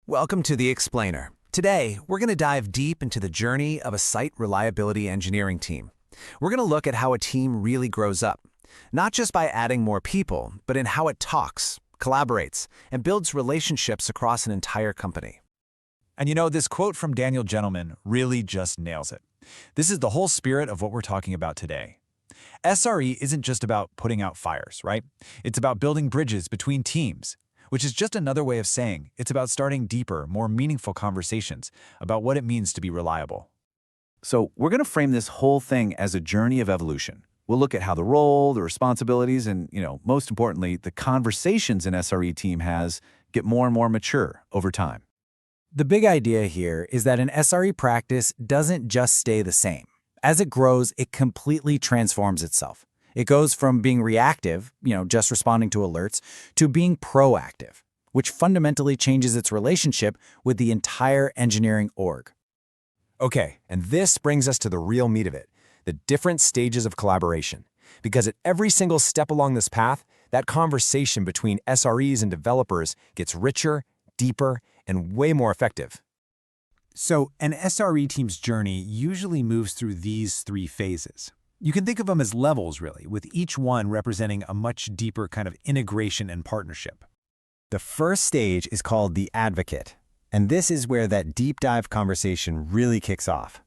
Welcome to The Explainer. Today, we're going to dive deep into the journey of a site reliability engineering team. We're going to look at how a team really grows up, not just by adding more people, but in how it talks, collaborates, and builds relationships across an entire company. And you know, this quote from Daniel Gentleman really just nails it. This is the whole spirit of what we're talking about today. SRE isn't just about putting out fires, right? It's about building bridges between teams, which is just another way of saying it's about starting deeper, more meaningful conversations about what it means to be reliable. So we're going to frame this whole thing as a journey of evolution. We'll look at how the role, the responsibilities, and, most importantly, the conversations an SRE team has get more and more mature over time. The big idea here is that an SRE practice doesn't just stay the same. As it grows, it completely transforms itself. It goes from being reactive, just responding to alerts, to being proactive, which fundamentally changes its relationship with the entire engineering org. Okay, and this brings us to the real meat of it, the different stages of collaboration. Because at every single step along this path, that conversation between SREs and developers gets richer, deeper, and way more effective. So an SRE team's journey usually moves through these three phases. You can think of them as levels, really, with each one representing a much deeper kind of integration and partnership. The first stage is called the advocate, and this is where that deep dive conversation really kicks off.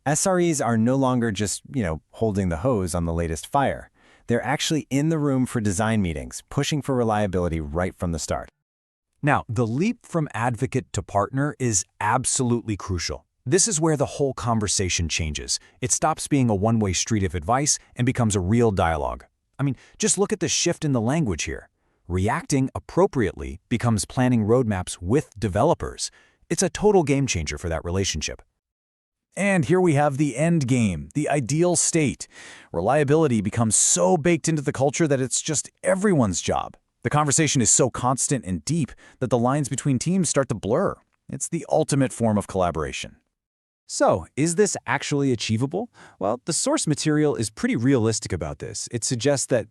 SREs are no longer just, holding the hose on the latest fire. They're actually in the room for design meetings, pushing for reliability right from the start. Now, the leap from advocate to partner is absolutely crucial. This is where the whole conversation changes. It stops being a one-way street of advice and becomes a real dialogue. I mean, just look at the shift in the language here. Reacting appropriately becomes planning roadmaps with developers. It's a total game changer for that relationship. And here we have the end game, the ideal state. Reliability becomes so baked into the culture that it's just everyone's job. The conversation is so constant and deep that the lines between teams start to blur. It's the ultimate form of collaboration. So, is this actually achievable? Well, the source material is pretty realistic about this. It suggests that,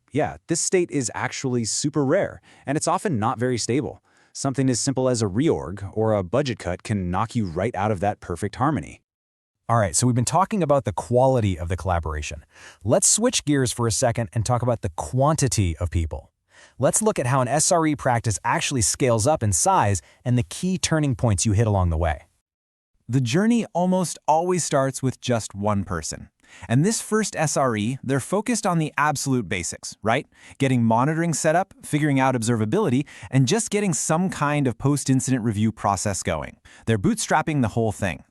this state is actually super rare, and it's often not very stable. Something as simple as a reorg or a budget cut can knock you right out of that perfect harmony. All right, so we've been talking about the quality of the collaboration. Let's switch gears for a second and talk about the quantity of people. Let's look at how an SRE practice actually scales up in size and the key turning points you hit along the way. The journey almost always starts with just one person. And this first SRE, they're focused on the absolute basics, right? Getting monitoring set up, figuring out observability, and just getting some kind of post-incident review process going. They're bootstrapping the whole thing.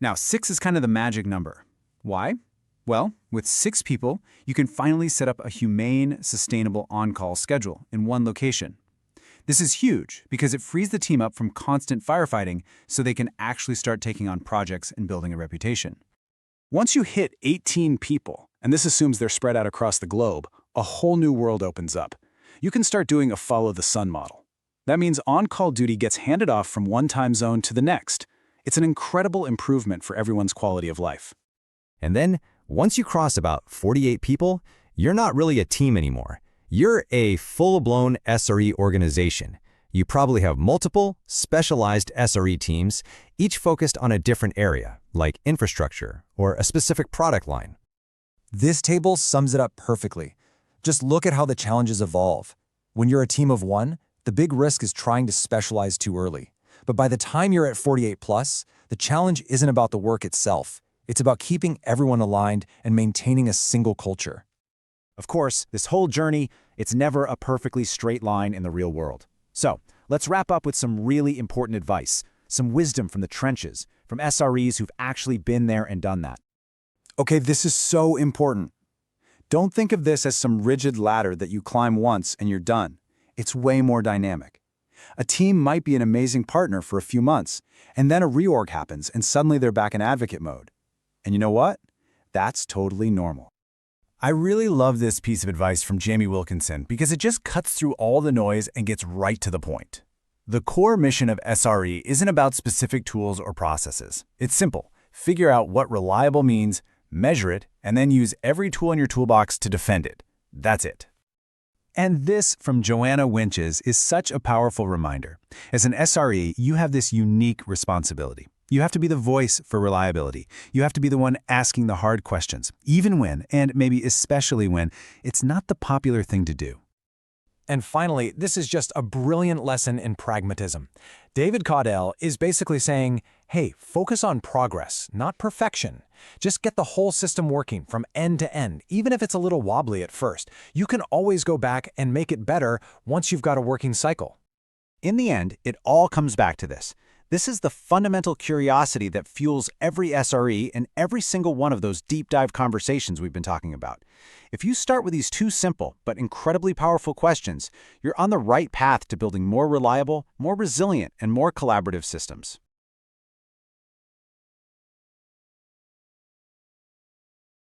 Now, 6 is kind of the magic number. Why? Well, with 6 people, you can finally set up a humane, sustainable on-call schedule in one location. This is huge because it frees the team up from constant firefighting so they can actually start taking on projects and building a reputation. Once you hit 18 people, and this assumes they're spread out across the globe, a whole new world opens up. You can start doing a follow-the-sun model. That means on-call duty gets handed off from one time zone to the next. It's an incredible improvement for everyone's quality of life. And then, once you cross about 48 people, you're not really a team anymore. You're a full-blown SRE organization. You probably have multiple, specialized SRE teams, each focused on a different area, like infrastructure or a specific product line. This table sums it up perfectly. Just look at how the challenges evolve. When you're a team of one, the big risk is trying to specialize too early. But by the time you're at 48 plus, the challenge isn't about the work itself. It's about keeping everyone aligned and maintaining a single culture. Of course, this whole journey, it's never a perfectly straight line in the real world. So, let's wrap up with some really important advice, some wisdom from the trenches, from SREs who've actually been there and done that. Okay, this is so important. Don't think of this as some rigid ladder that you climb once and you're done. It's way more dynamic. A team might be an amazing partner for a few months, and then a reorg happens and suddenly they're back in advocate mode. And you know what? That's totally normal. I really love this piece of advice from Jamie Wilkinson because it just cuts through all the noise and gets right to the point. The core mission of SRE isn't about specific tools or processes. It's simple. Figure out what reliable means, measure it, and then use every tool in your toolbox to defend it. That's it. And this, from Joanna Winches, is such a powerful reminder. As an SRE, you have this unique responsibility. You have to be the voice for reliability. You have to be the one asking the hard questions, even when, and maybe especially when, it's not the popular thing to do. And finally, this is just a brilliant lesson in pragmatism. David Caudell is basically saying, hey, focus on progress, not perfection. Just get the whole system working from end to end, even if it's a little wobbly at first. You can always go back and make it better once you've got a working cycle. In the end, it all comes back to this. This is the fundamental curiosity that fuels every SRE and every single one of those deep dive conversations we've been talking about. If you start with these two simple but incredibly powerful questions, you're on the right path to building more reliable, more resilient, and more collaborative systems.